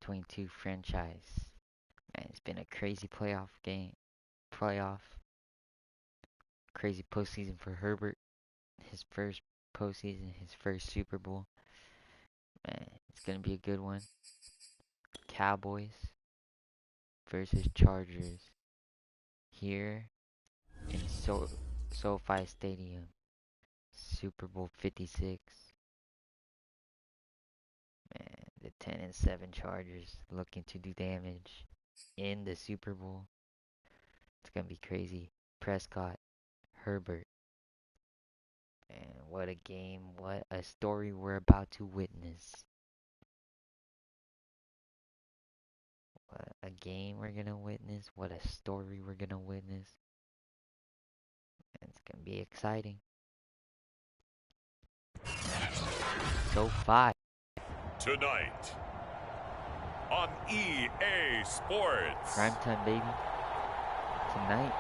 2022 franchise. Man, it's been a crazy crazy postseason for Herbert. His first postseason, his first Super Bowl. Man, it's gonna be a good one. Cowboys versus Chargers here in SoFi Stadium. Super Bowl 56. Man, the 10-7 Chargers looking to do damage in the Super Bowl. It's gonna be crazy. Prescott, Herbert. And what a game, what a story we're about to witness. What a game we're gonna witness, what a story we're gonna witness. And it's gonna be exciting. SoFi. Tonight on EA Sports. Primetime, baby. Tonight.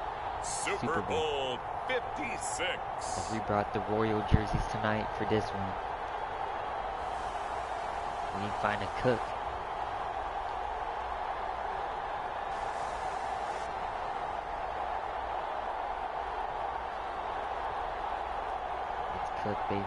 Super Bowl 56. As we brought the Royal jerseys tonight for this one. We need to find a cook. Let's cook, baby.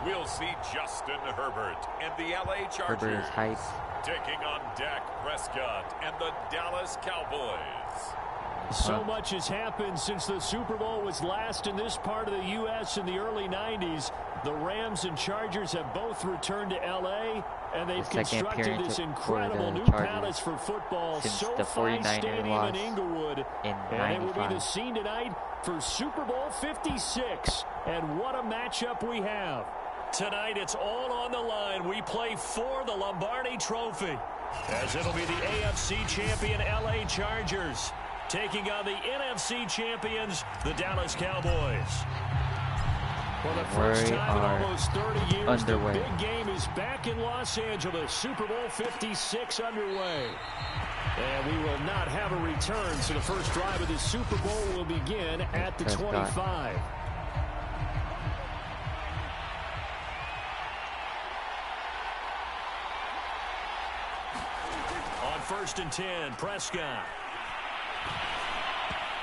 We'll see Justin Herbert and the LA Chargers Herbert is hyped. taking on Dak Prescott and the Dallas Cowboys. So much has happened since the Super Bowl was last in this part of the U.S. in the early 90s. The Rams and Chargers have both returned to L.A., and they've constructed this incredible new palace for football, SoFi Stadium in Inglewood. And it will be the scene tonight for Super Bowl 56. And what a matchup we have. Tonight, it's all on the line. We play for the Lombardi Trophy, as it'll be the AFC champion LA Chargers taking on the NFC champions, the Dallas Cowboys. For the first time in almost 30 years, the big game is back in Los Angeles. Super Bowl 56 underway. And we will not have a return, so the first drive of the Super Bowl will begin at the 25. First and 10, Prescott.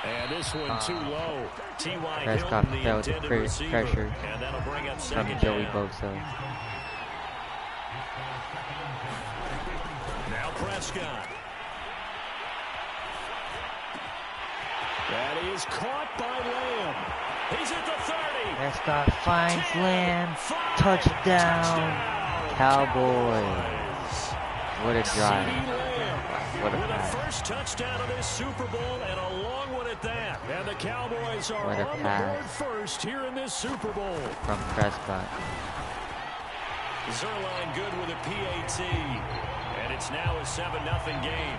And this one too low. T.Y. Prescott Hilton, the felt the intended receiver. pressure And that'll bring up from second Joey down. Bosa. Now Prescott. That is caught by Lamb. He's at the 30. Prescott finds Lamb. Touchdown. Cowboys. What a drive. What a pass. First touchdown of this Super Bowl, and a long one at that. And the Cowboys are on the board first here in this Super Bowl. From Prescott. Zerline good with a PAT. And it's now a 7-0 game.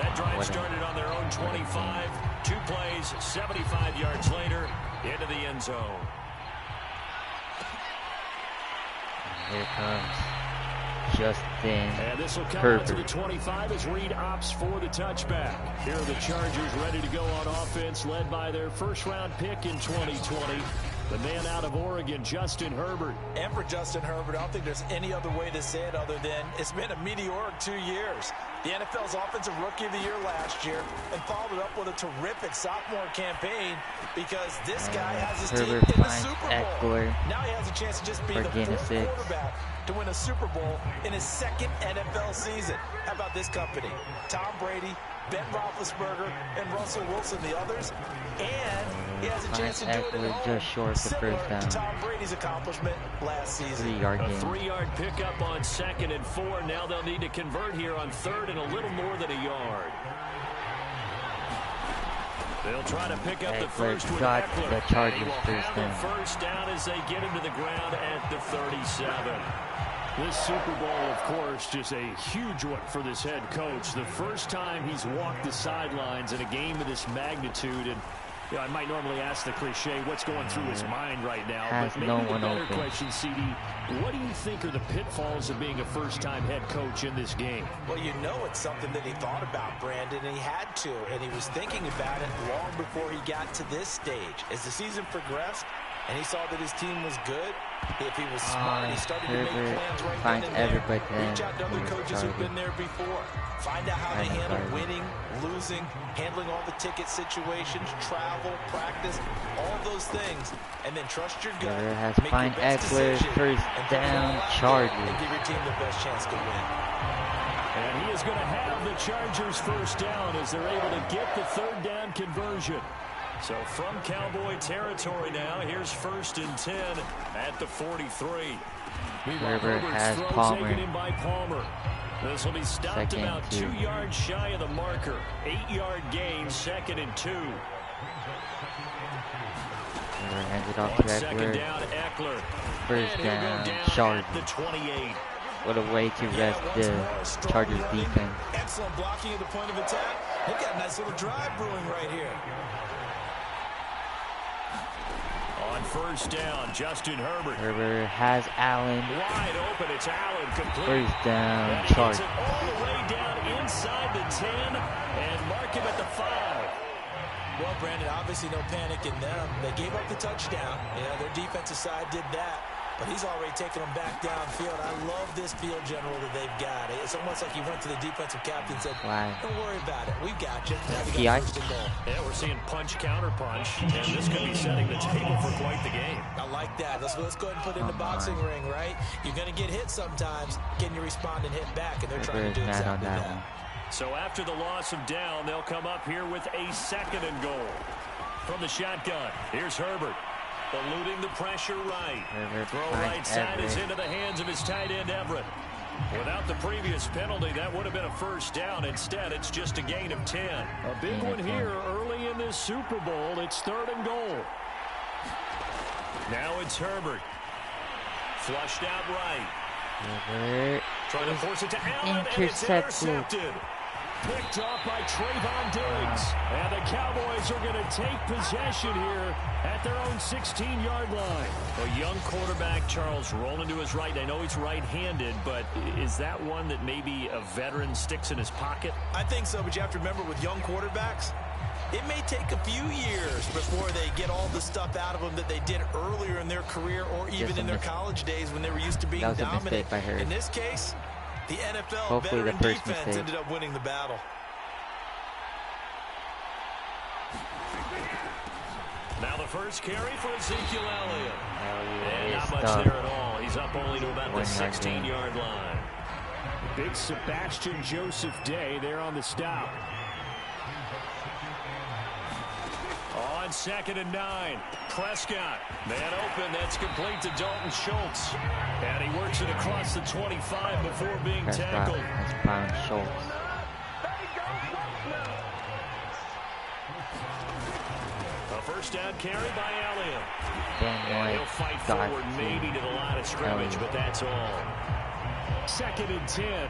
That drive started on their own 25. 2 plays, 75 yards later, into the end zone. Here it comes. Justin And this will come Herbert. out to the 25 as Reed opts for the touchback. Here are the Chargers ready to go on offense, led by their first-round pick in 2020. The man out of Oregon, Justin Herbert. And for Justin Herbert, I don't think there's any other way to say it other than it's been a meteoric 2 years. The NFL's Offensive Rookie of the Year last year and followed it up with a terrific sophomore campaign because this guy has his team in the Super Bowl. Now he has a chance to just be the fourth quarterback to win a Super Bowl in his second NFL season. How about this company? Tom Brady, Ben Roethlisberger, and Russell Wilson, the others. And he has a chance to do it at home, just short the first down. to Tom Brady's accomplishment last season. 3-yard A game. 3-yard pickup on 2nd and 4. Now they'll need to convert here on 3rd and a little more than a yard. They'll try to pick up the first with got Eckler. the Chargers They will first have down. the first down as they get him to the ground at the 37. This Super Bowl, of course, just a huge one for this head coach. The first time he's walked the sidelines in a game of this magnitude, and You know, I might normally ask the cliche, what's going through his mind right now? Has But maybe no the one better open. question, CD, what do you think are the pitfalls of being a first-time head coach in this game? Well, you know it's something that he thought about, Brandon, and he had to. And he was thinking about it long before he got to this stage. As the season progressed and he saw that his team was good, if he was smart, he started to make plans right then and there. Reach out to other coaches who've been there before. Find out how they handle winning, losing, handling all the ticket situations, travel, practice, all those things. And then trust your gut. Make your best decision. First down, Chargers. And give your team the best chance to win. And he is going to have the Chargers first down as they're able to get the third down conversion. So from Cowboy territory now, here's 1st and 10 at the 43. Herbert has Palmer. Taken in by Palmer. This will be stopped Second about 2 yards shy of the marker. 8-yard gain, 2nd and 2. Hands it off to Second Eckler. down, Eckler. First And he'll go down, down Chargers. at the 28. What a way to rest the Chargers defense. Excellent blocking at the point of attack. They've got a nice little drive brewing right here. On first down, Justin Herbert. Herbert has Allen. Wide open, it's Allen complete. First down, And he gets Chargers. it all the way down inside the 10 and mark him at the 5. Well, Brandon, obviously no panic in them. They gave up the touchdown. Yeah, their defensive side did that. But he's already taken them back downfield. I love this field general that they've got. It's almost like he went to the defensive captain and said, don't worry about it. We've got you. Now we got first and goal. Yeah, we're seeing punch, counter punch, and this could be setting the table for quite the game. I like that. Let's go ahead and put it in the boxing ring, right? You're going to get hit sometimes. Can you respond and hit back? And they're trying to do exactly that. So after the loss of down, they'll come up here with a 2nd and goal. From the shotgun, here's Herbert. Eluding the pressure right. Throw right side is into the hands of his tight end, Everett. Without the previous penalty, that would have been a first down. Instead, it's just a gain of 10. A big one here early in this Super Bowl. It's 3rd and goal. Now it's Herbert. Flushed out right. Herbert. Trying to force it to Allen, and it's intercepted. Picked off by Trayvon Diggs. And the Cowboys are going to take possession here at their own 16-yard line. A young quarterback, Charles, rolling to his right. I know he's right-handed, but is that one that maybe a veteran sticks in his pocket? I think so, but you have to remember with young quarterbacks, it may take a few years before they get all the stuff out of them that they did earlier in their career or even in their college days when they were used to being dominant. In this case, the NFL veteran defense ended up winning the battle. Now the first carry for Ezekiel Elliott. And not much there at all. He's up only to about the 16-yard line. Big Sebastian Joseph Day there on the stop. On 2nd and 9, Prescott. Man open, that's complete to Dalton Schultz. And he works it across the 25 before being tackled. That's found Schultz. A first down carry by Elliott. And he'll fight forward maybe to the line of scrimmage, but that's all. 2nd and 10.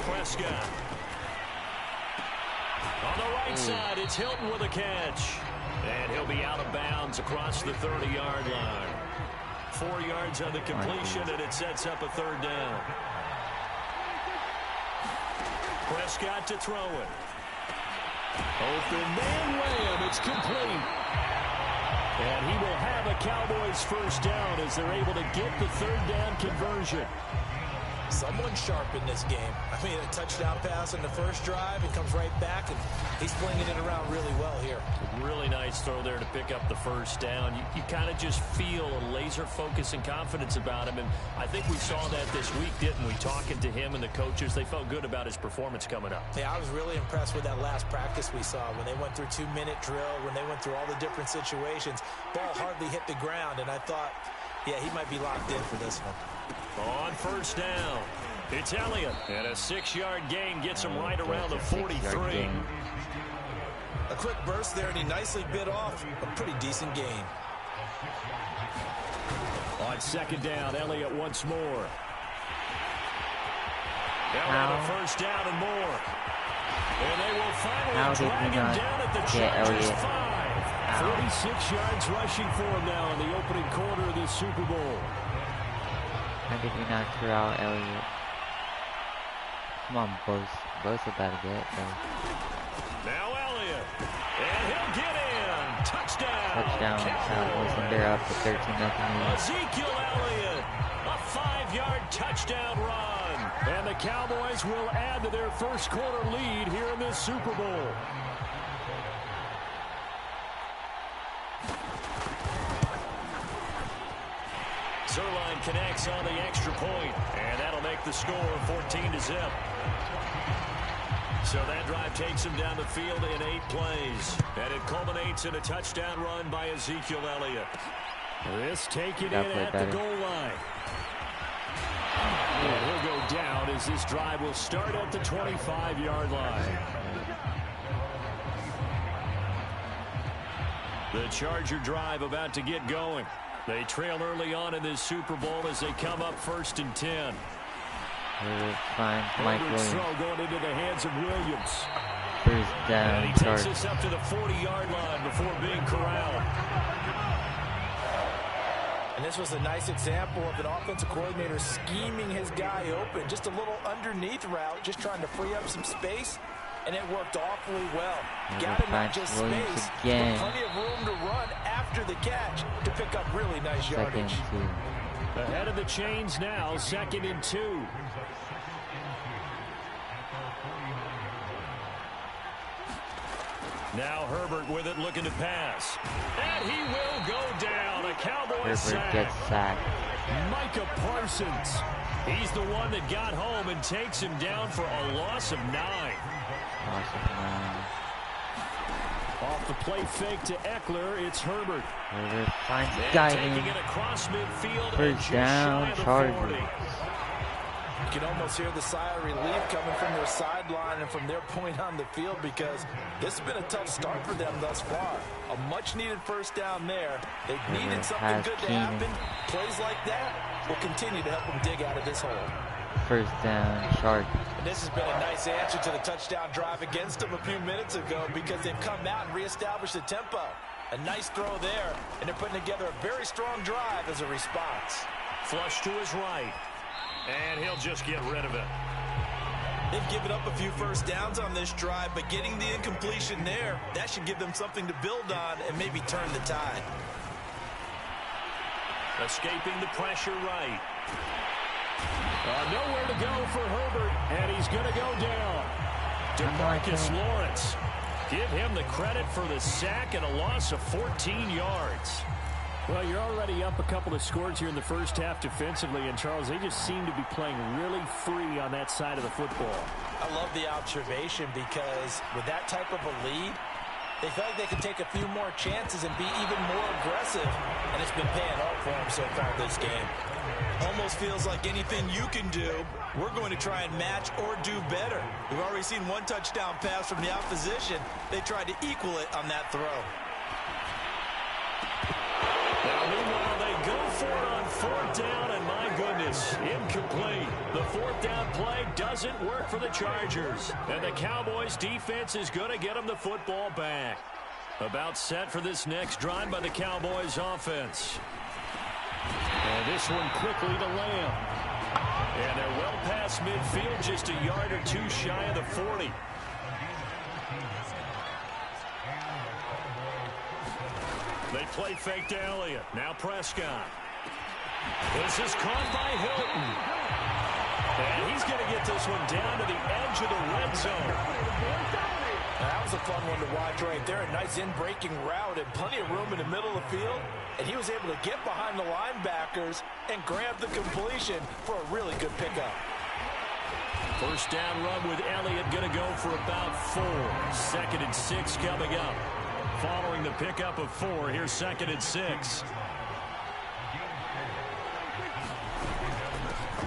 Prescott. On the right side, it's Hilton with a catch. And he'll be out of bounds across the 30-yard line. 4 yards on the completion, and it sets up a 3rd down. Prescott to throw it. Open man Lamb, it's complete. And he will have a Cowboys first down as they're able to get the 3rd down conversion. Someone sharp in this game. I mean, a touchdown pass in the first drive, it comes right back, and he's flinging it around really well here. Really nice throw there to pick up the first down. You kind of just feel a laser focus and confidence about him, and I think we saw that this week, didn't we? Talking to him and the coaches, they felt good about his performance coming up. Yeah, I was really impressed with that last practice we saw when they went through 2-minute drill, when they went through all the different situations. Ball hardly hit the ground, and I thought, yeah, he might be locked in for this one. On first down, it's Elliott, and a 6-yard gain gets him right around the 43. A quick burst there, and he nicely bit off a pretty decent gain. On 2nd down, Elliott once more. They'll have a first down and more. And they will finally drag him down at the Chargers 5. 46 yards rushing for him now in the opening quarter of this Super Bowl. How did we not corral Elliott? Come on, Bo's about to get it, though. Now Elliott. And he'll get in. Touchdown. Cowboys, and they're up to 13-0. Ezekiel Elliott. A 5-yard touchdown run. And the Cowboys will add to their first quarter lead here in this Super Bowl. Zerline connects on the extra point, and that'll make the score 14-0. So that drive takes him down the field in 8 plays, and it culminates in a touchdown run by Ezekiel Elliott. This taken in at the goal line. And he'll go down as this drive will start at the 25-yard line. The Charger drive about to get going. They trail early on in this Super Bowl as they come up 1st and 10. Fine, Mike Williams. Throw going into the hands of Williams. First down, and he takes us up to the 40-yard line before being corralled. And this was a nice example of an offensive coordinator scheming his guy open. Just a little underneath route, just trying to free up some space. And it worked awfully well. Got him not just space, but plenty of room to run after the catch to pick up really nice yardage. Ahead of the chains now, 2nd and 2. Now Herbert with it, looking to pass. And he will go down. A Cowboys sack. Gets sacked. Micah Parsons. He's the one that got home and takes him down for a loss of 9. Off the play fake to Eckler, it's Herbert. Herbert finds the guy taking it across midfield. First down, Chargers. You can almost hear the sigh of relief coming from their sideline and from their point on the field, because this has been a tough start for them thus far. A much-needed first down there. They've needed something good to happen. Plays like that will continue to help them dig out of this hole. First down, Chargers. And this has been a nice answer to the touchdown drive against them a few minutes ago, because they've come out and reestablished the tempo. A nice throw there, and they're putting together a very strong drive as a response. Flush to his right, and he'll just get rid of it. They've given up a few first downs on this drive, but getting the incompletion there, that should give them something to build on and maybe turn the tide. Escaping the pressure right. Nowhere to go for Herbert, and he's going to go down. DeMarcus Lawrence. Give him the credit for the sack and a loss of 14 yards. Well, you're already up a couple of scores here in the first half defensively, and Charles, they just seem to be playing really free on that side of the football. I love the observation, because with that type of a lead, they feel like they can take a few more chances and be even more aggressive, and it's been paying off for them so far this game. Almost feels like anything you can do, we're going to try and match or do better. We've already seen one touchdown pass from the opposition. They tried to equal it on that throw. Now, meanwhile, they go for it on 4th down, and my goodness, incomplete. The 4th down play doesn't work for the Chargers, and the Cowboys defense is going to get them the football back. About set for this next drive by the Cowboys offense. And this one quickly to Lamb. And they're well past midfield, just a yard or two shy of the 40. They play fake to Elliott. Now Prescott. This is caught by Hilton. And he's going to get this one down to the edge of the red zone. That was a fun one to watch right there. A nice in-breaking route and plenty of room in the middle of the field. And he was able to get behind the linebackers and grab the completion for a really good pickup. First down run with Elliott, going to go for about 4. 2nd and 6 coming up. Following the pickup of 4, here's 2nd and 6.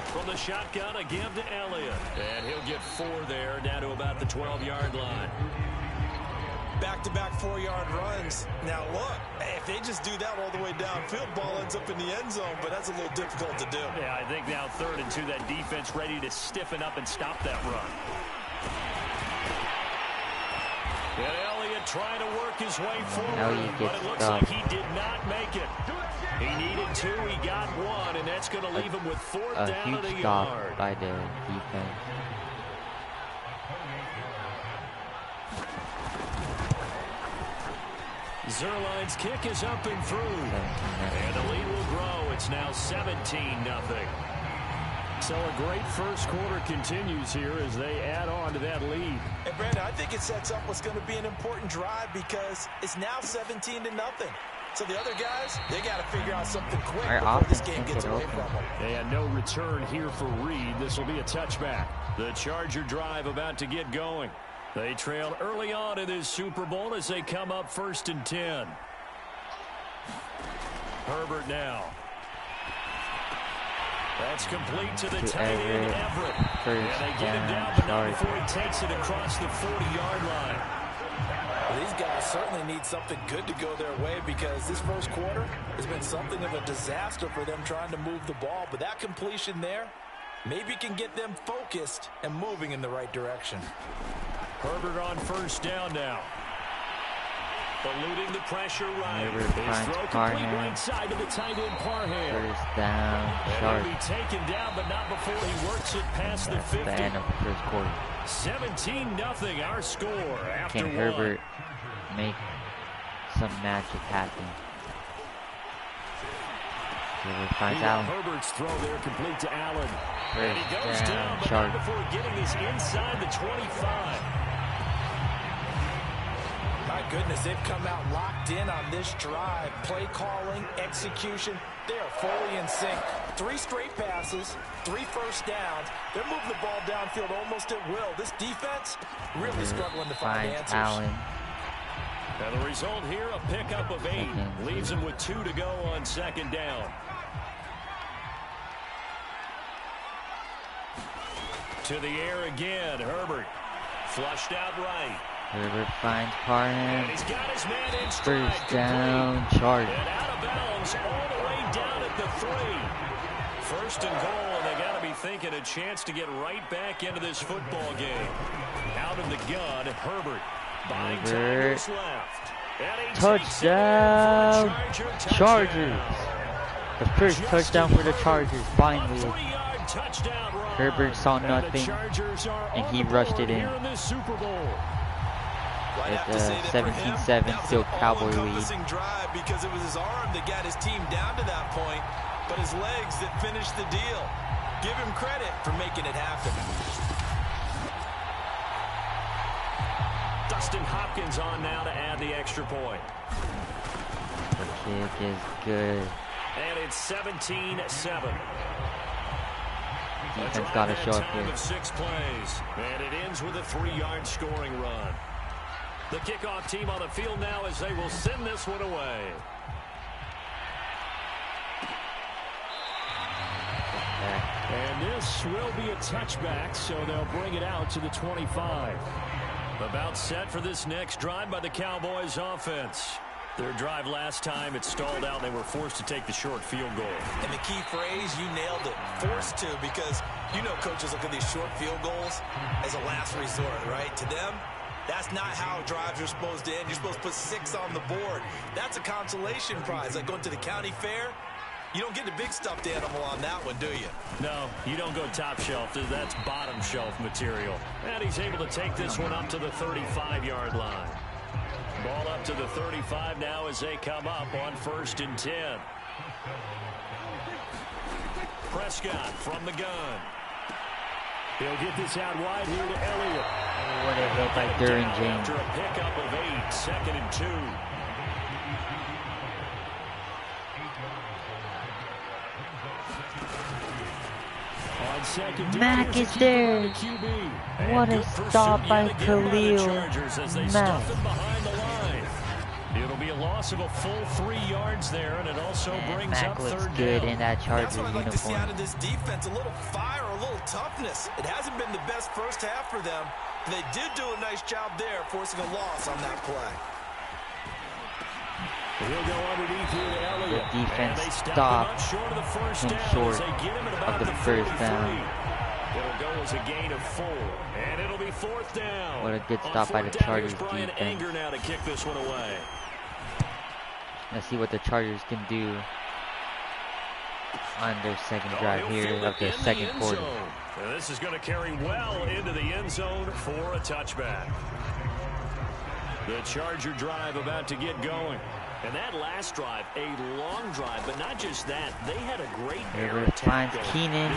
From the shotgun, a give to Elliott. And he'll get 4 there, down to about the 12-yard line. back-to-back 4-yard runs. Now, look, if they just do that all the way downfield, ball ends up in the end zone, but that's a little difficult to do. Yeah, I think now 3rd and 2, that defense ready to stiffen up and stop that run. And Elliott trying to work his way forward, but it looks like he did not make it. He needed 2, he got 1, and that's going to leave him with 4th down at a yard. By the defense. Zerline's kick is up and through. And the lead will grow. It's now 17-0. So a great first quarter continues here as they add on to that lead. And Brandon, I think it sets up what's going to be an important drive because it's now 17-0. So the other guys, they got to figure out something quick before this game gets away from them. And no return here for Reed. This will be a touchback. The Charger drive about to get going. They trail early on in this Super Bowl as they come up 1st and 10. Herbert now. That's complete to the tight end, Everett. And they get him down, but not before he takes it across the 40-yard line. Well, these guys certainly need something good to go their way because this first quarter has been something of a disaster for them trying to move the ball. But that completion there maybe can get them focused and moving in the right direction. Herbert on 1st down now. Eluding the pressure right. His throw complete right side to the tight end Parham. 1st down, and he'll be taken down, but not before he works it past the 50. The end of the first quarter. 17-0 our score after Can Herbert make some magic happen? Herbert finds Allen. Herbert's throw there complete to Allen. And he goes 1st down, but Chargers. not before getting this inside the 25. My goodness, they've come out locked in on this drive. Play calling, execution, they are fully in sync. 3 straight passes, 3 first downs. They're moving the ball downfield almost at will. This defense really struggling to find answers. Allen. And the result here, a pickup of 8. Leaves him with 2 to go on 2nd down. To the air again, Herbert. Flushed out right. Herbert finds Parham. And he's got his man in stride. 1st down, Chargers. And out of bounds all the way down at the 3. 1st and goal, and they got to be thinking a chance to get right back into this football game. Out of the gun, Herbert. Buying time was left. And he Touchdown, Chargers. The 1st touchdown for the Chargers, finally. 3-yard touchdown run. Herbert saw nothing, and he rushed it in. It's a 17-7 still Cowboy lead. Drive because it was his arm that got his team down to that point, but his legs that finished the deal. Give him credit for making it happen. Dustin Hopkins on now to add the extra point. The kick is good. And it's 17-7. Defense got to show up here. Of 6 plays, and it ends with a 3-yard scoring run. The kickoff team on the field now as they will send this one away. And this will be a touchback, so they'll bring it out to the 25. About set for this next drive by the Cowboys offense. Their drive last time, it stalled out. They were forced to take the short field goal. And the key phrase, you nailed it, forced to, because you know coaches look at these short field goals as a last resort, right? To them, that's not how drives are supposed to end. You're supposed to put 6 on the board. That's a consolation prize, like going to the county fair. You don't get the big stuffed animal on that one, do you? No, you don't go top shelf. That's bottom shelf material. And he's able to take this one up to the 35-yard line. Ball up to the 35 now as they come up on 1st and 10. Prescott from the gun. He'll get this out wide here to Elliott. What a hit by Derwin James. After a pickup of 8, 2nd and 2. Mack is there. What a stop by Khalil Mack. It'll be a loss of a full 3 yards there, and it also brings Mack up looks 3rd good down. in that Chargers That's what I'd like to see uniform. out of this defense, a little fire, a little toughness. It hasn't been the best first half for them, They did do a nice job there, forcing a loss on that play. He'll go underneath here to Elliott. The defense stopped short of the first him down short as they get him at about of the first down. It'll go as a gain of 4, and it'll be 4th down. What a good stop by the Chargers defense. Anger now to kick this one away. Let's see what the Chargers can do on their second drive here of the second quarter. And this is going to carry well into the end zone for a touchback. The Charger drive about to get going. And that last drive, a long drive, but not just that. They had a great air attack. Finds Keenan,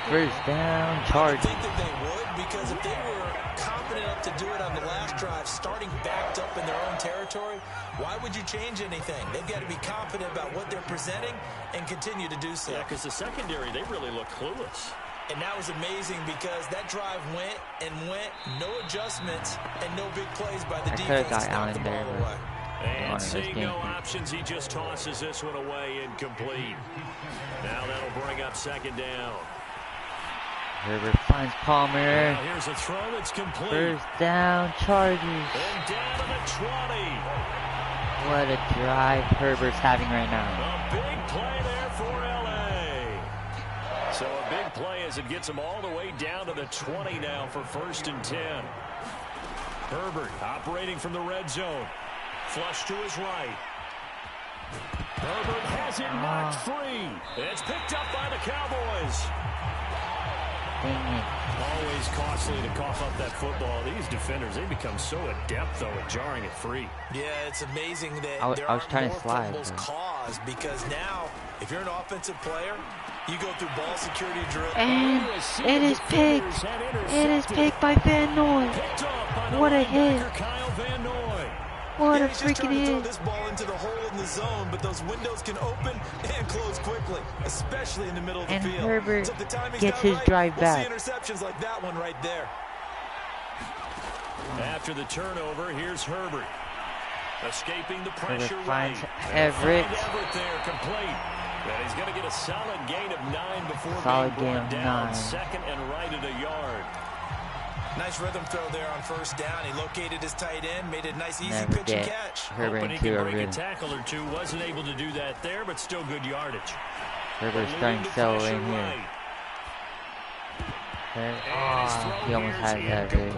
first down, Chargers. I think that they would, because if they were confident enough to do it on the last drive, starting backed up in their own territory, why would you change anything? They've got to be confident about what they're presenting and continue to do so. Yeah, because the secondary, they really look clueless. And that was amazing because that drive went and went, no adjustments, and no big plays by the defense. Got Allen the there, ball away. And seeing no options, he just tosses this one away incomplete. Now that'll bring up second down. Herbert finds Palmer. Now here's a throw that's complete. First down, Chargers. And down to the 20. What a drive Herbert's having right now. A big play there for L.A. So a big play as it gets him all the way down to the 20 now for 1st and 10. Herbert operating from the red zone. Flush to his right. Herbert has it knocked free. It's picked up by the Cowboys. Dang it. Always costly to cough up that football. These defenders, they become so adept, though, at jarring it free. Yeah, it's amazing that I was trying to slide, fumbles caused, because now, if you're an offensive player, you go through ball security drill. And it is picked. It is picked by Van Noy. What a hit. What a freaking hit. Throw this ball into the hole in the zone, but those windows can open and close quickly, especially in the middle of the field. And Herbert so if the timing's gets his right, drive we'll back. see interceptions like that one right there. After the turnover, here's Herbert. Escaping the pressure right. finds Everett. Everett there, complete. And he's going to get a solid gain of 9 before Solid being gain brought of down 9. second and right at a yard. Nice rhythm throw there on first down. He located his tight end, made it a nice, easy Never pitch and get catch. Herbert Hoping he into can a break a rhythm. tackle or two. Wasn't able to do that there, but still good yardage. Herbert's starting to settle in here. He almost had that there.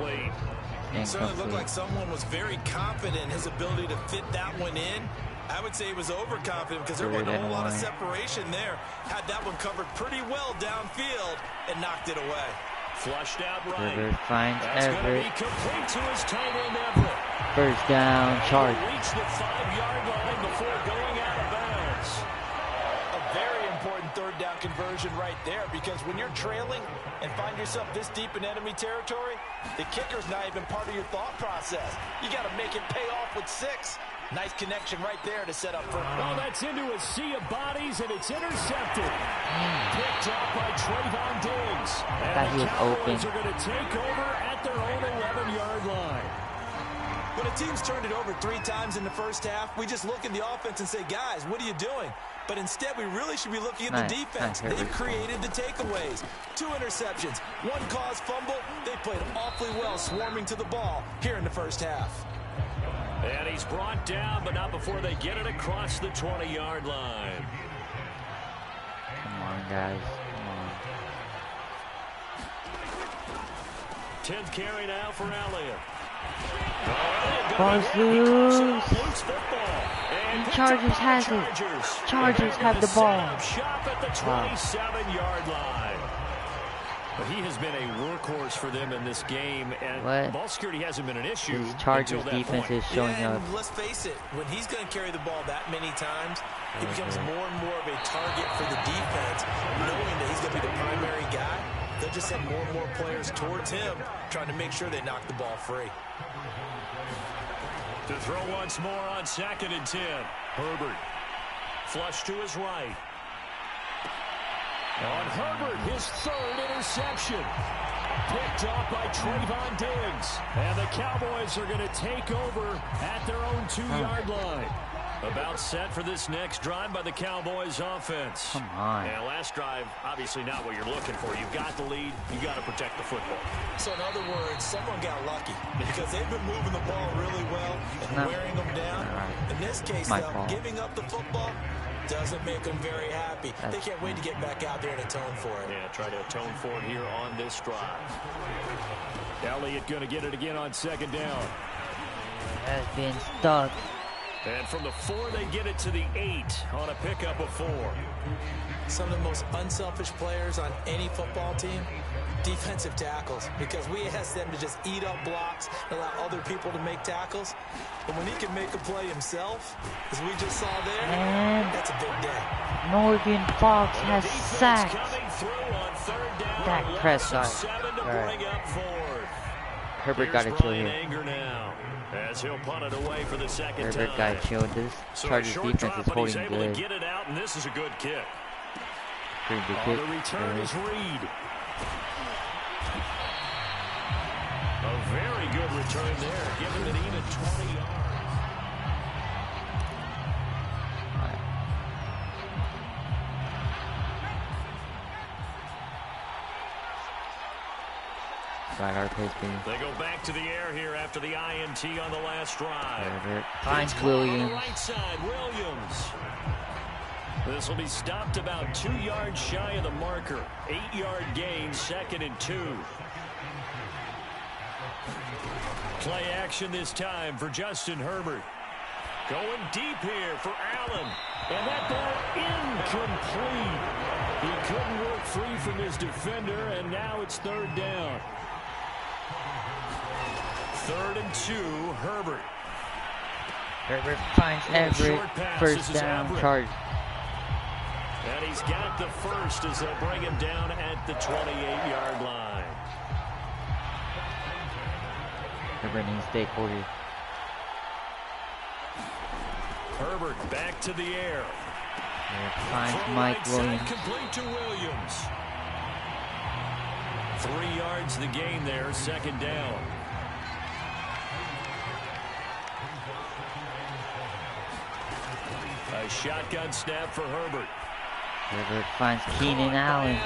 It certainly looked like someone was very confident in his ability to fit that one in. I would say he was overconfident because there wasn't a whole lot of separation there. Had that one covered pretty well downfield and knocked it away. Flushed out right. Herbert finds That's Everett. Be complete to his tight end Everett. First down, Chargers. Reach the 5-yard line before going out of bounds. A very important third down conversion right there, because when you're trailing and find yourself this deep in enemy territory, the kicker's not even part of your thought process. You got to make it pay off with 6. Nice connection right there to set up for. Oh, that's into a sea of bodies, and it's intercepted. Picked up by Trayvon Diggs. I thought he was open. Are going to take over at their own 11-yard line. When a team's turned it over 3 times in the first half, we just look at the offense and say, guys, what are you doing? But instead, we really should be looking at the defense. They've created the takeaways. 2 interceptions, 1 caused fumble. They played awfully well swarming to the ball here in the first half. And he's brought down, but not before they get it across the 20-yard line. Come on, guys. Come on. 10th carry now for Elliott. Ball's loose. Chargers has it. Chargers have the ball. Shot at the 27-yard line. But he has been a workhorse for them in this game, and ball security hasn't been an issue. This Chargers defense is showing up. Let's face it, when he's going to carry the ball that many times, he becomes more and more of a target for the defense, knowing that he's going to be the primary guy. They'll just send more and more players towards him, trying to make sure they knock the ball free. To throw once more on 2nd and 10. Herbert. Flush to his right. On Herbert, his 3rd interception. Picked up by Trayvon Diggs. And the Cowboys are going to take over at their own 2-yard line. About set for this next drive by the Cowboys offense. Come on. Yeah, last drive, obviously not what you're looking for. You've got the lead. You've got to protect the football. So in other words, someone got lucky because they've been moving the ball really well and wearing them down. In this case, though, giving up the football doesn't make them very happy. They can't wait to get back out there and atone for it. Yeah, try to atone for it here on this drive. Elliott going to get it again on second down. Has been stuck. And from the 4, they get it to the 8 on a pickup of 4. Some of the most unselfish players on any football team, defensive tackles, because we ask them to just eat up blocks and allow other people to make tackles. But when he can make a play himself, as we just saw there, and that's a big day. Morgan Fox has sacked Dak Prescott. Right. Herbert got a chill here. As he'll punt it away for the second Herbert time. got chilled. This Chargers defense is holding good. Get it out, and this is a good kick. Pretty good kick. The return is Reed. A very good return there, giving it even 20 yards. Right, our pace, baby. They go back to the air here after the INT on the last drive. Herbert finds Williams. On the right side, Williams. This will be stopped about 2 yards shy of the marker. 8-yard gain, 2nd and 2. Play action this time for Justin Herbert. Going deep here for Allen. And that ball incomplete. He couldn't work free from his defender, and now it's 3rd down. 3rd and 2, Herbert. Herbert finds Everett. First down, Chargers. And he's got the first as they'll bring him down at the 28-yard line. Herbert needs to stay quarter. Herbert back to the air. Finds Mike Williams. Complete to Williams. 3 yards the gain there, 2nd down. A shotgun snap for Herbert. Herbert finds Keenan Allen.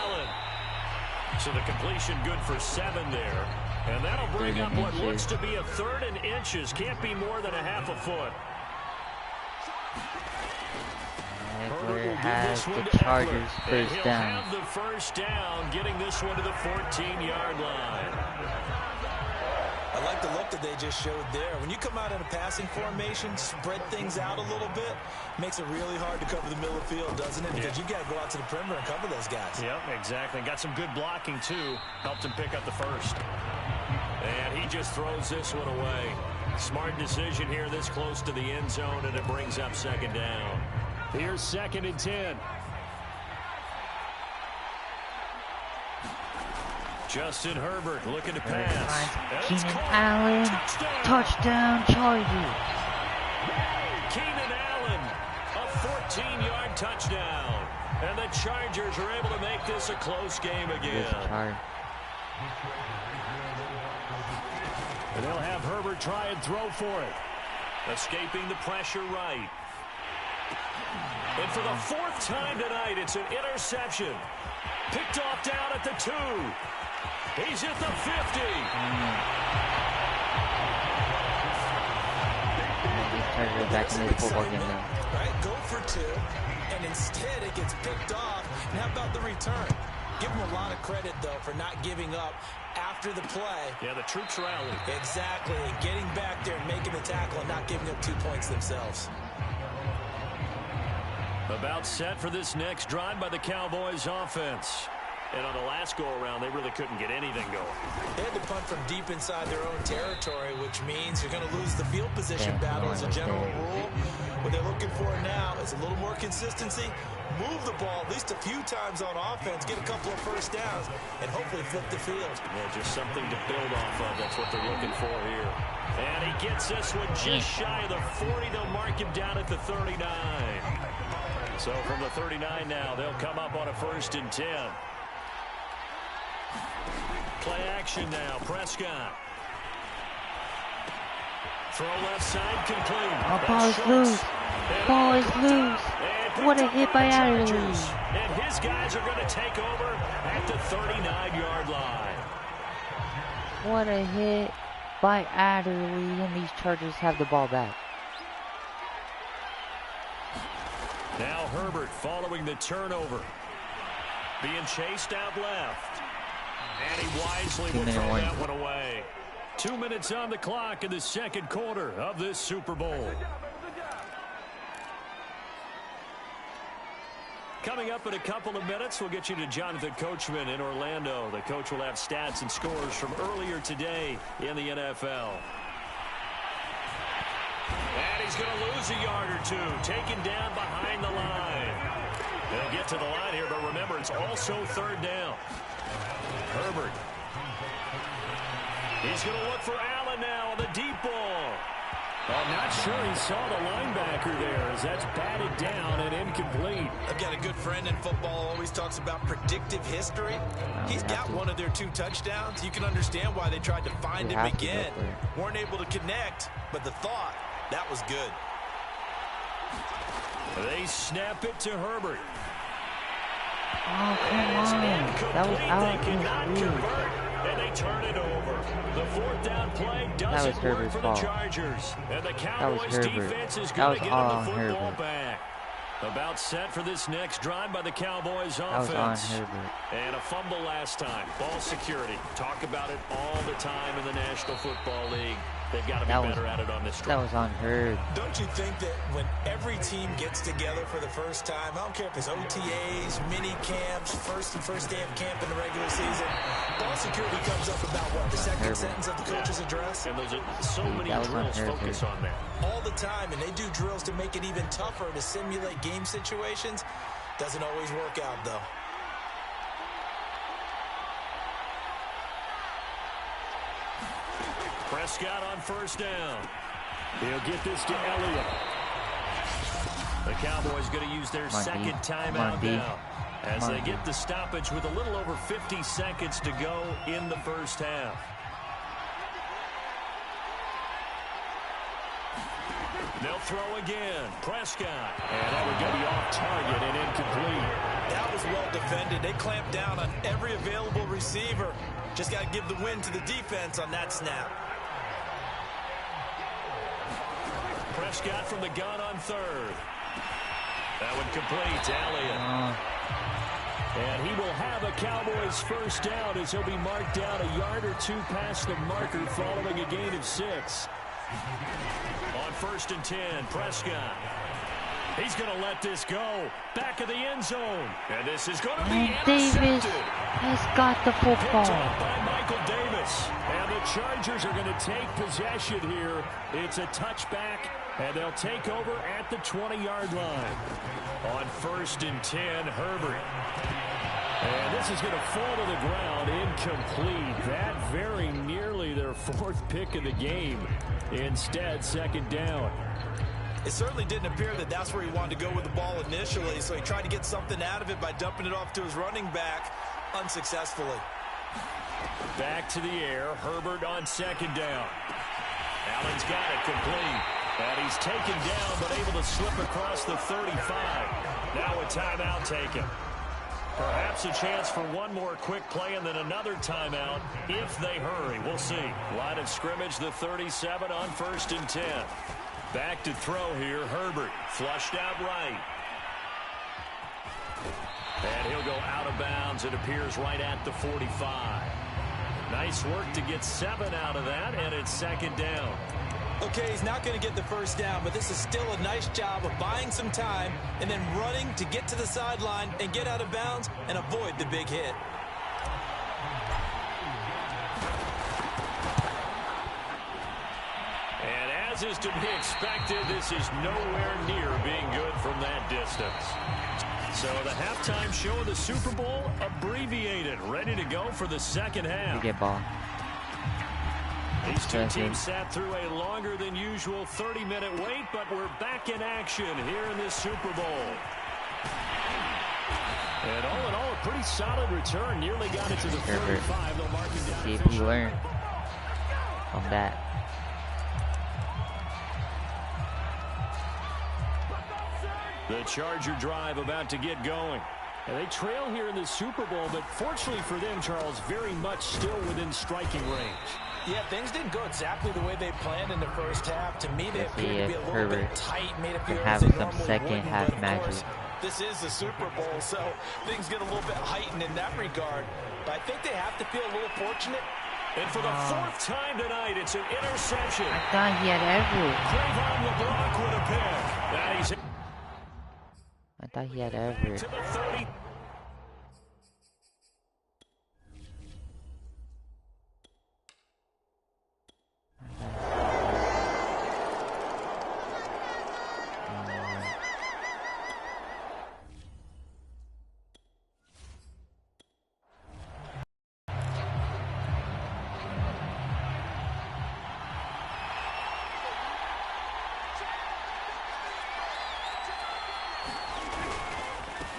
So the completion good for 7 there. And that'll bring up what looks to be a 3rd and inches. Can't be more than a half a foot. Eckler has the Chargers first down. Have the first down, getting this one to the 14-yard line. I like the look that they just showed there. When you come out in a passing formation, spread things out a little bit, makes it really hard to cover the middle of the field, doesn't it? Because you got to go out to the perimeter and cover those guys. Yep, exactly. Got some good blocking, too. Helped him pick up the first. And he just throws this one away. Smart decision here this close to the end zone, and it brings up 2nd down. Here's 2nd and 10. Justin Herbert looking to pass. Keenan Allen. Touchdown, Chargers. Keenan Allen, a 14-yard touchdown. And the Chargers are able to make this a close game again. And they'll have Herbert try and throw for it. Escaping the pressure right. And for the 4th time tonight, it's an interception. Picked off down at the 2. He's at the 50. Back in the football game now. Right, go for 2, and instead it gets picked off. And how about the return? Give them a lot of credit, though, for not giving up after the play. Yeah, the troops rallied. Exactly, getting back there and making the tackle and not giving up 2 points themselves. About set for this next drive by the Cowboys offense. And on the last go-around, they really couldn't get anything going. They had to punt from deep inside their own territory, which means you're going to lose the field position battle as a general rule. What they're looking for now is a little more consistency, move the ball at least a few times on offense, get a couple of first downs, and hopefully flip the field. Yeah, just something to build off of. That's what they're looking for here. And he gets this one just shy of the 40. They'll mark him down at the 39. So from the 39 now, they'll come up on a 1st and 10. Play action now, Prescott. Throw left side complete. Ball is loose. Ball is loose. What a hit by Adderley. And his guys are going to take over at the 39-yard line. What a hit by Adderley, and these Chargers have the ball back. Now Herbert following the turnover. Being chased out left. And he wisely will throw that one away. 2 minutes on the clock in the second quarter of this Super Bowl. Coming up in a couple of minutes, we'll get you to Jonathan Coachman in Orlando. The coach will have stats and scores from earlier today in the NFL. And he's going to lose a yard or two, taken down behind the line. They'll get to the line here, but remember, it's also third down. Herbert. He's going to look for Allen now on the deep ball. I'm not sure he saw the linebacker there as that's batted down and incomplete. I've got a good friend in football, always talks about predictive history. He's got one of their 2 touchdowns. You can understand why they tried to find him again. Weren't able to connect, but the thought, that was good. They snap it to Herbert. Oh, come on. That was out of his reach. And they turn it over. The fourth down play doesn't work for the Chargers. And the Cowboys defense is going to get the football back. About set for this next drive by the Cowboys offense. And a fumble last time. Ball security. Talk about it all the time in the National Football League. They've got to be better at it on this drive. That was on Herb. Don't you think that when every team gets together for the first time, I don't care if it's OTAs, mini camps, first day of camp in the regular season, ball security comes up about what, the second sentence of the coach's address? And there's so many drills focus on that. All the time, and they do drills to make it even tougher to simulate game situations. Doesn't always work out, though. Prescott on first down. He'll get this to Elliott. The Cowboys going to use their second timeout now as they get the stoppage with a little over 50 seconds to go in the first half. They'll throw again. Prescott. And that would be off target and incomplete. That was well defended. They clamped down on every available receiver. Just got to give the win to the defense on that snap. Prescott from the gun on third. That one complete to Elliott. And he will have a Cowboys first down as he'll be marked down a yard or 2 past the marker following a gain of 6. On first and 10, Prescott. He's going to let this go. Back of the end zone. And this is going to be intercepted. Davis has got the football. Picked up by Michael Davis. And the Chargers are going to take possession here. It's a touchback, and they'll take over at the 20-yard line. On first and 10, Herbert. And this is going to fall to the ground incomplete. That very nearly their 4th pick of the game. Instead, second down. It certainly didn't appear that that's where he wanted to go with the ball initially, so he tried to get something out of it by dumping it off to his running back unsuccessfully. Back to the air, Herbert on second down. Allen's got it complete. And he's taken down but able to slip across the 35. Now a timeout taken. Perhaps a chance for one more quick play and then another timeout if they hurry. We'll see. Line of scrimmage, the 37 on first and 10. Back to throw here, Herbert. Flushed out right. And he'll go out of bounds. It appears right at the 45. Nice work to get 7 out of that, and it's second down. Okay, he's not going to get the first down, but this is still a nice job of buying some time and then running to get to the sideline and get out of bounds and avoid the big hit. And as is to be expected, this is nowhere near being good from that distance. So the halftime show of the Super Bowl abbreviated, ready to go for the second half. You get ball. These two teams sat through a longer than usual 30-minute wait, but we're back in action here in this Super Bowl. And all in all, a pretty solid return. Nearly got it to the 35. They'll mark it down. See if he learned from that. The Charger drive about to get going. And they trail here in the Super Bowl, but fortunately for them, Charles, very much still within striking range. Yeah, things didn't go exactly the way they planned in the first half. To me, they appeared to be a little bit tight, made a few errors they normally wouldn't. But of course, this is the Super Bowl, so things get a little bit heightened in that regard. But I think they have to feel a little fortunate. And for the fourth time tonight, it's an interception. I thought he had Everett. Trayvon LeBlanc with a pick. I thought he had Everett. To the 30.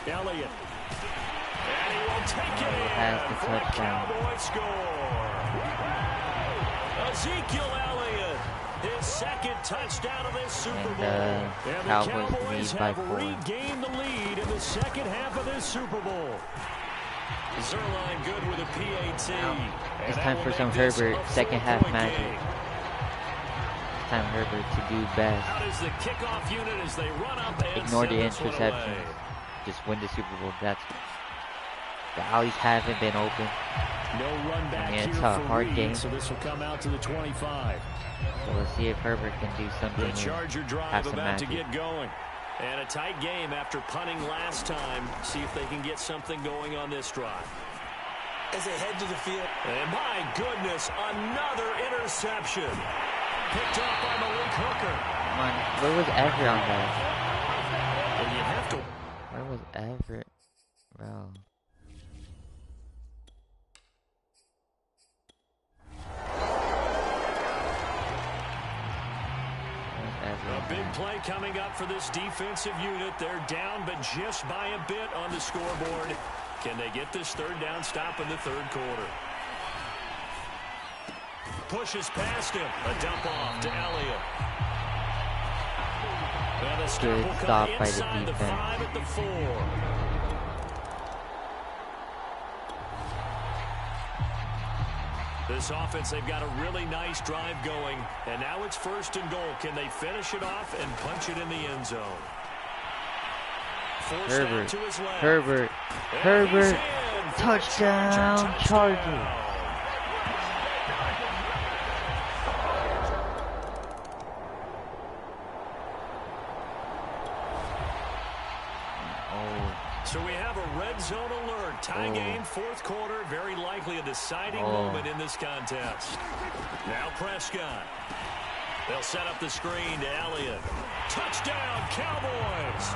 Elliott. And he will take it in for a Cowboy score. Ezekiel Elliott, his second touchdown of this Super Bowl. And the Cowboys have regained the lead in the second half of this Super Bowl. Zerline good with a PAT. It's time for some Herbert second half magic. It's time Herbert to do best. Out is the kickoff unit as they run up and ignore the interceptions. Just win the Super Bowl. That's the alleys haven't been open. No run back it's here a for hard Reed, game. so this will come out to the 25. So let's see if Herbert can do something. The Charger drive about to get going. And a tight game after punting last time. See if they can get something going on this drive. As they head to the field. And my goodness, another interception. Picked off by Malik Hooker. Come on, where was Everett on that? Well, you have to. Where was Everett, bro? A big play coming up for this defensive unit. They're down, but just by a bit on the scoreboard. Can they get this third down stop in the third quarter? Pushes past him. A dump off to Elliott. And the stop will come inside the 5 at the 4. This offense, they've got a really nice drive going, and now it's first and goal. Can they finish it off and punch it in the end zone? Herbert, Herbert, Herbert, touchdown, Chargers. So we have a red zone alert. Tie game, fourth quarter. Very likely a deciding moment in this contest. Now Prescott. They'll set up the screen to Elliott. Touchdown, Cowboys!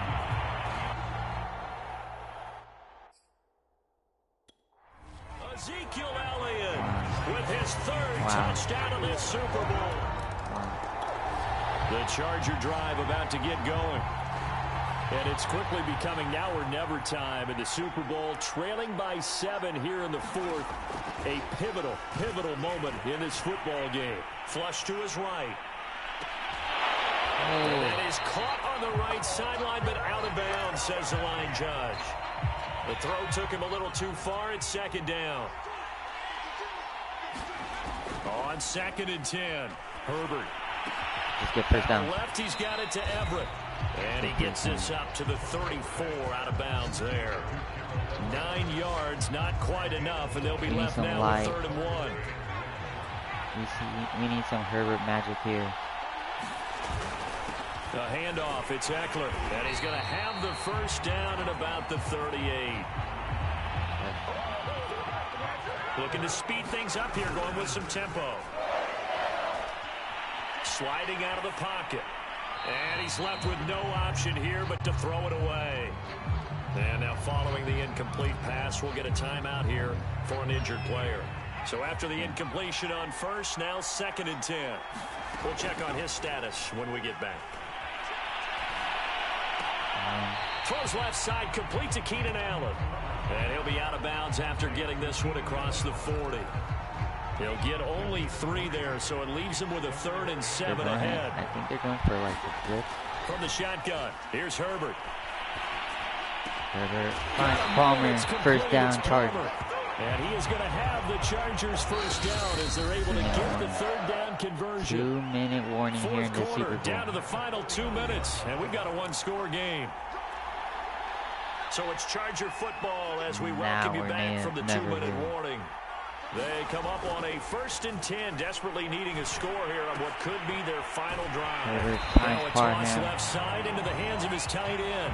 Ezekiel Elliott with his third touchdown of this Super Bowl. The Charger drive about to get going. And it's quickly becoming now or never time in the Super Bowl, trailing by 7 here in the fourth. A pivotal moment in this football game. Flush to his right. And that is caught on the right sideline, but out of bounds, says the line judge. The throw took him a little too far. It's second down. On 2nd and 10, Herbert. Just get first down. Left, he's got it to Everett. And he gets this up to the 34, out of bounds there. 9 yards, not quite enough, and they'll be left now with 3rd and 1. We need some Herbert magic here. The handoff, it's Eckler, and he's going to have the first down at about the 38. Looking to speed things up here, going with some tempo. Sliding out of the pocket. And he's left with no option here but to throw it away. And now following the incomplete pass, we'll get a timeout here for an injured player. So after the incompletion on first, now 2nd and 10. We'll check on his status when we get back. Throws left side, complete to Keenan Allen. And he'll be out of bounds after getting this one across the 40. He'll get only 3 there, so it leaves him with a 3rd and 7 ahead. I think they're going for like a blitz. From the shotgun, here's Herbert. Herbert finds Palmer. First down, Chargers. And he is going to have the Chargers first down as they're able to get the third down conversion. 2-minute warning here in the Fourth Super quarter, Bowl. down to the final 2 minutes, and we've got a one-score game. So it's Charger football as we welcome you back from the 2-minute warning. They come up on a 1st and 10, desperately needing a score here on what could be their final drive. Now a toss left side into the hands of his tight end.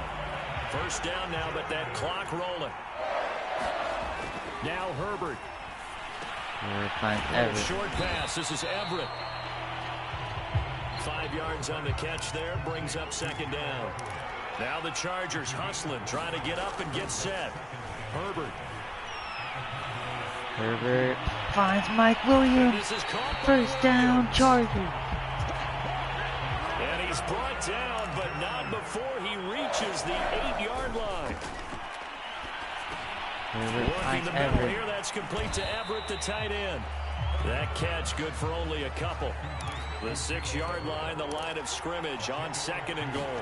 First down now, but that clock rolling. Now Herbert. Short pass. This is Everett. 5 yards on the catch there. Brings up second down. Now the Chargers hustling, trying to get up and get set. Herbert. Herbert finds Mike Williams. First down, Chargers. And he's brought down, but not before he reaches the 8-yard line. Working the middle here, that's complete to Everett, the tight end. That catch good for only a couple. The 6-yard line, the line of scrimmage on 2nd and goal.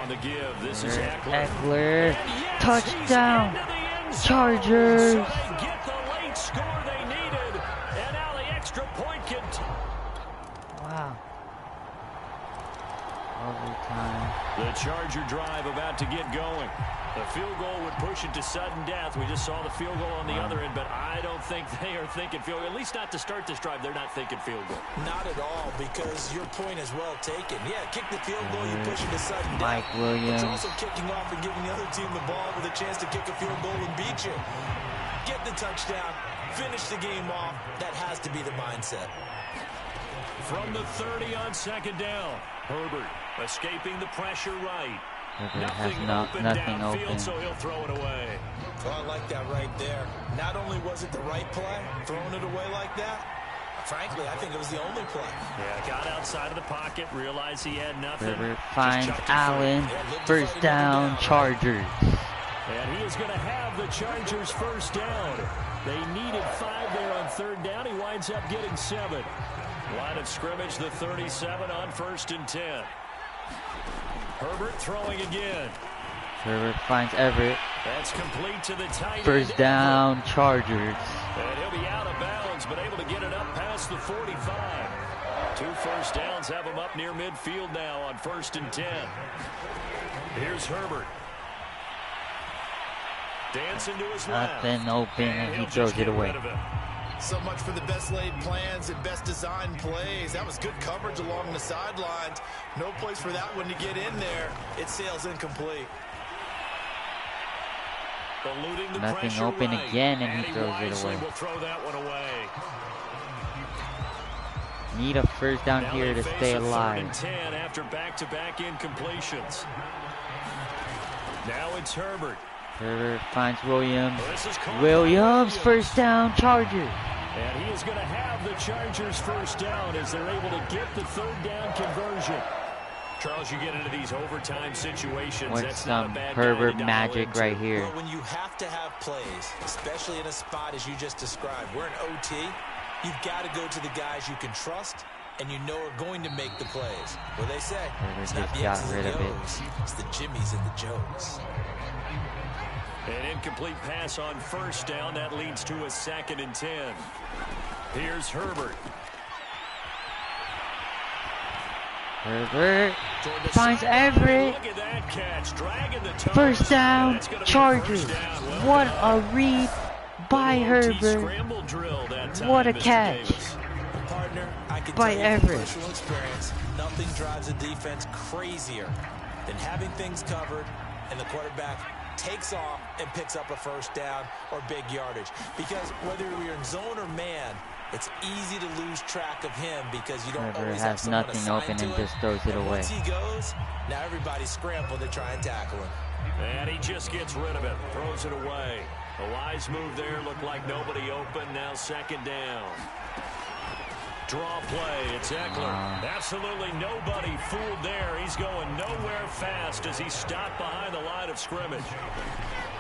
On the give, this is Eckler. Yes, touchdown, Chargers. So they get the late score they needed, and now the extra point can... Wow. Overtime. The Charger drive about to get going. The field goal would push it to sudden death. We just saw the field goal on the other end, but I don't think they are thinking field goal. At least not to start this drive. They're not thinking field goal. Not at all, because your point is well taken. Yeah, kick the field goal, you push it to sudden death. Mike Williams. But you're also kicking off and giving the other team the ball with a chance to kick a field goal and beat you. Get the touchdown, finish the game off. That has to be the mindset. From the 30 on second down, Herbert escaping the pressure right. Nothing open. So he'll throw it away. Well, I like that right there. Not only was it the right play, throwing it away like that, frankly, I think it was the only play. Yeah, got outside of the pocket, realized he had nothing. Herbert finds Allen. First down, Chargers. And he is going to have the Chargers first down. They needed 5 there on third down. He winds up getting 7. Line of scrimmage, the 37 on 1st and 10. Herbert throwing again. Herbert finds Everett. That's complete to the tight end. First down, Chargers. And he'll be out of bounds, but able to get it up past the 45. 2 first downs have him up near midfield now on 1st and 10. Here's Herbert. Dancing to his left. Nothing open, and he throws it away. So much for the best laid plans and best designed plays. That was good coverage along the sidelines. No place for that one to get in there. It sails incomplete. Nothing open again, and he throws it away. Will throw that one away. Need a first down here to stay alive. 3rd and 10 after back-to-back incompletions. Now it's Herbert. Herbert finds Williams. Williams, first down, Chargers. And he is going to have the Chargers first down as they're able to get the 3rd down conversion. Charles, you get into these overtime situations. What's that's some not a bad Herbert magic right here? Well, when you have to have plays, especially in a spot as you just described, we're in OT, you've got to go to the guys you can trust and you know are going to make the plays. What they say, it's not the X's and the O's, it's the Jimmies and the Joes. An incomplete pass on first down. That leads to a 2nd and 10. Here's Herbert. Herbert finds Everett. Look at that catch. Dragging the First down, Chargers. What a read by Herbert. What a catch by Everett. Personal experience, nothing drives a defense crazier than having things covered and the quarterback takes off and picks up a first down or big yardage. Because whether you're in zone or man, it's easy to lose track of him because you don't always have someone nothing open and just throws it away. Once he goes, now everybody's scrambling to try and tackle him. And he just gets rid of it, throws it away. A wise move there, looked like nobody open, now 2nd down. Draw play, it's Eckler. Absolutely nobody fooled there. He's going nowhere fast as he stopped behind the line of scrimmage.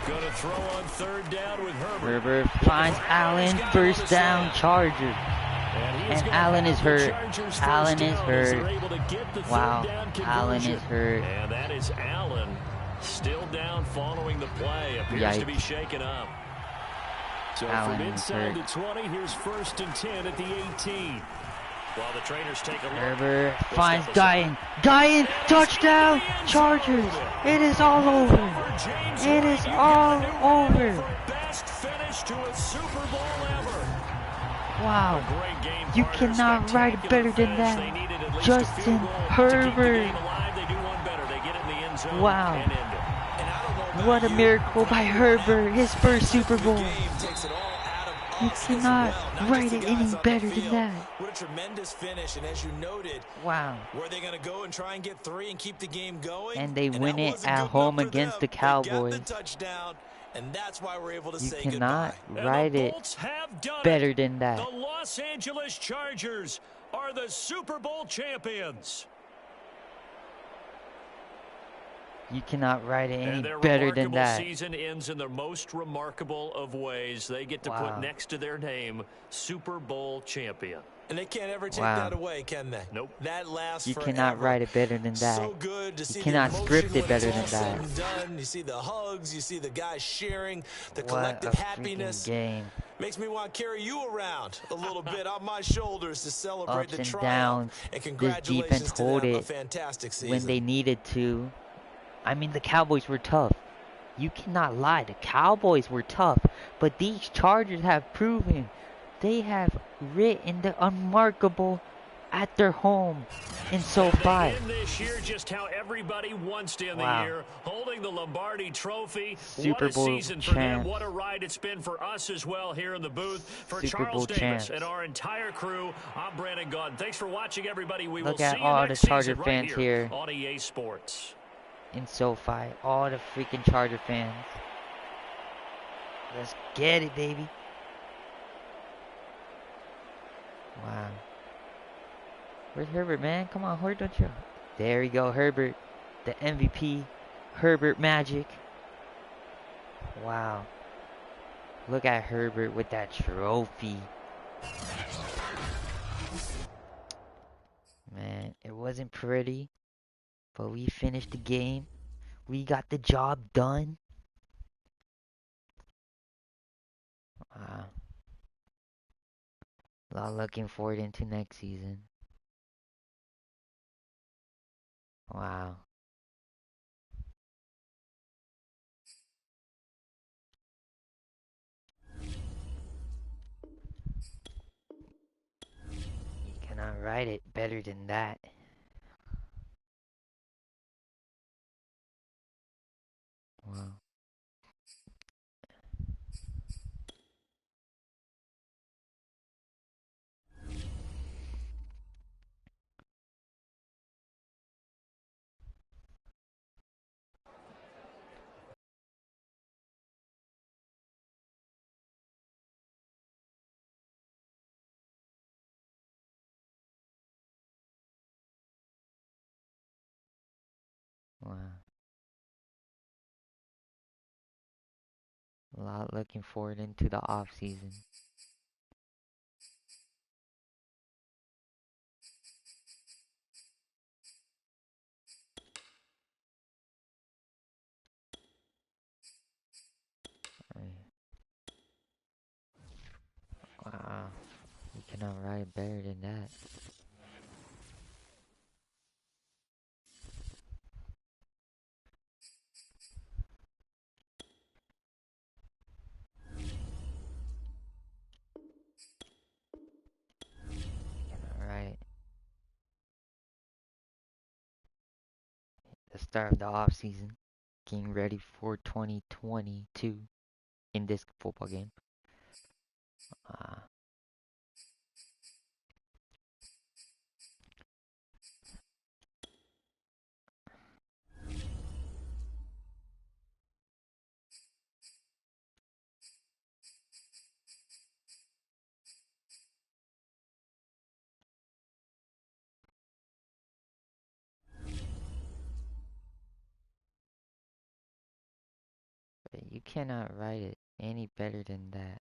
Going to throw on 3rd down with Herbert. Herbert finds Allen, first down, Chargers. And Allen is hurt. Allen is hurt. Wow, Allen is hurt. And that is Allen Still down following the play. Appears to be shaken up. So Allen from is inside hurt. the 20, here's 1st and 10 at the 18. While the trainers take a look. Herbert finds Guyan. Guyan, touchdown, Chargers. It is all over. It is all over. Best finish to a Super Bowl ever. Wow. You cannot write it better than that. Justin Herbert. Wow. What a miracle by Herbert. His first Super Bowl. You cannot write it any better than that. What a tremendous finish, and as you noted, wow. Were they going to go and try and get 3 and keep the game going? And they win it at home against the Cowboys. They got the touchdown, and that's why we're able to you say cannot goodbye. write it better than that. The Los Angeles Chargers are the Super Bowl champions. You cannot write it any their better than that. Season ends in the most remarkable of ways. They get to put next to their name Super Bowl champion. And they can't ever take that away, can they? Nope. That lasts You forever. cannot write it better than that. So good to see you cannot script it better than all that. said and done. You see the hugs, you see the guys sharing, the what collective a happiness. Game. Makes me want to carry you around a little bit on my shoulders to celebrate Ups the and triumph. downs. And This congratulations defense to hold them. A it fantastic season. when they needed to. I mean, the Cowboys were tough. You cannot lie. The Cowboys were tough. But these Chargers have proven they have written the unmarkable at their home in SoFi. This year, just how everybody wants to end the year, holding the Lombardi Trophy. Super Bowl what a season for them. What a ride it's been for us as well here in the booth. For Super Charles Bowl Davis champs. and our entire crew, I'm Brandon Gaunt. Thanks for watching, everybody. We Look will at see you all next the Charger season fans right here on EA Sports. In SoFi. All the freaking Charger fans. Let's get it, baby. Wow. Where's Herbert, man? Come on, Herbert, don't you? There we go, Herbert. The MVP. Herbert magic. Wow. Look at Herbert with that trophy. Man, it wasn't pretty. But we finished the game. We got the job done. Wow. A lot looking forward into next season. Wow. You cannot write it better than that. Wow. Wow. A lot looking forward into the off season. Wow. You cannot write it better than that. Right. The start of the off season, getting ready for 2022 in this football game. But you cannot write it any better than that.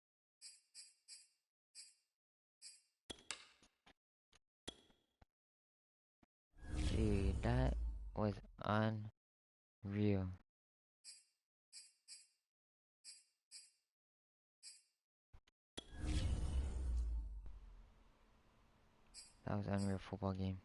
Dude, that was unreal. That was an unreal football game.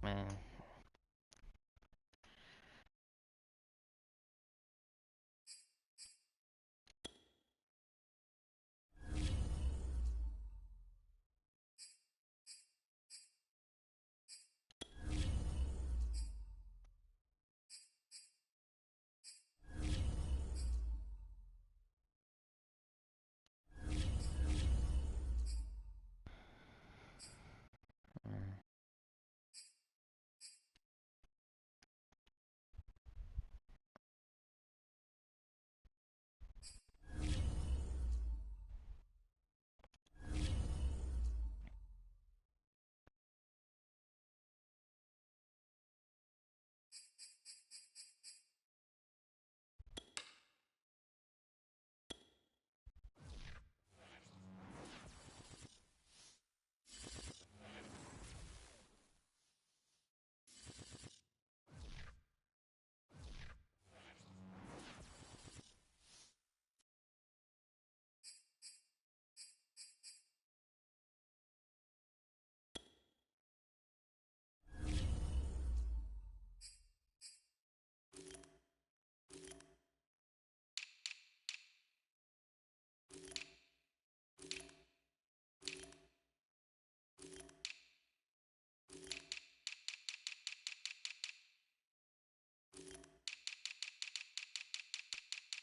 Man.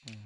Mm. Mm.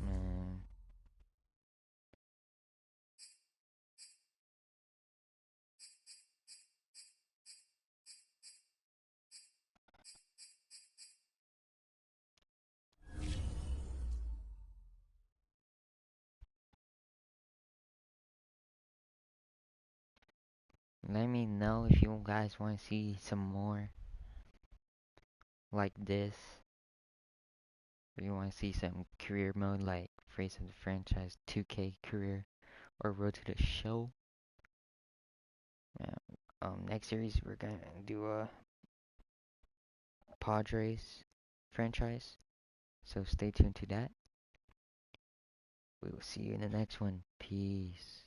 Man. Let me know if you guys want to see some more like this. If you want to see some career mode like Phrase of the Franchise 2K career or Road to the Show. Next series we're gonna do a Padres franchise. So stay tuned to that. We will see you in the next one. Peace.